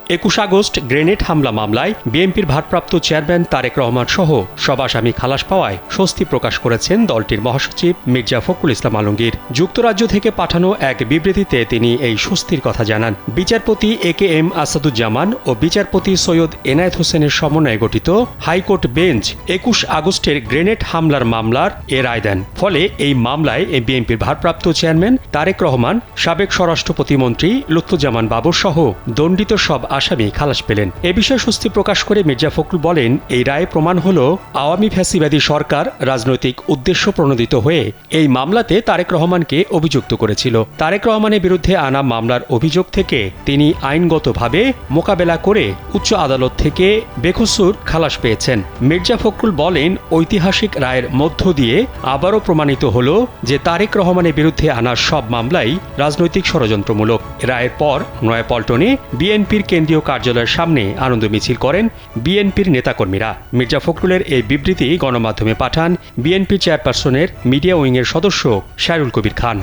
21 August grenade হামলা মামলায় বিএনপির ভারপ্রাপ্ত চেয়ারম্যান তারেক রহমান সহ সব আসামি খালাস পাওয়ায় স্বস্তি প্রকাশ করেছেন দলটির মহাসচিব মির্জা ফখরুল ইসলাম আলমগীর। যুক্তরাজ্য থেকে পাঠানো এক বিবৃতিতে তিনি এই স্বস্তির কথা জানান। বিচারপতি AKM আসাদুজ্জামান ও বিচারপতি সৈয়দ এনায়েত হোসেনের সমন্বয়ে গঠিত হাইকোর্ট বেঞ্চ 21 আগস্টের গ্রেনেড হামলার মামলার রায় দেন। ফলে এই মামলায় বিএনপির ভারপ্রাপ্ত চেয়ারম্যান তারেক রহমান, সাবেক স্বরাষ্ট্র প্রতিমন্ত্রী লুৎফুজ্জামান বাবর সহ দণ্ডিত সব আসামি খালাস পেলেন। এ বিষয়ে স্বস্তি প্রকাশ করে মির্জা ফখরুল বলেন, এই রায় প্রমাণ হল আওয়ামী ফ্যাসিবাদী সরকার রাজনৈতিক উদ্দেশ্য প্রণোদিত হয়ে এই মামলাতে তারেক রহমানকে অভিযুক্ত করেছিল। তারেক রহমানের বিরুদ্ধে আনা মামলার অভিযোগ থেকে তিনি আইনগতভাবে মোকাবেলা করে উচ্চ আদালত থেকে বেকসুর খালাস পেয়েছেন। মির্জা ফখরুল বলেন, ঐতিহাসিক রায়ের মধ্য দিয়ে আবারও প্রমাণিত হল যে তারেক রহমানের বিরুদ্ধে আনা সব মামলাই রাজনৈতিক ষড়যন্ত্রমূলক। রায়ের পর নয়াপল্টনে বিএনপির কেন্দ্রীয় কার্যালয়ের সামনে আনন্দ মিছিল করেন বিএনপির নেতাকর্মীরা। মির্জা ফখরুলের এই বিবৃতি গণমাধ্যমে পাঠান বিএনপি চেয়ারপারসনের মিডিয়া উইংয়ের সদস্য শায়রুল কবির খান।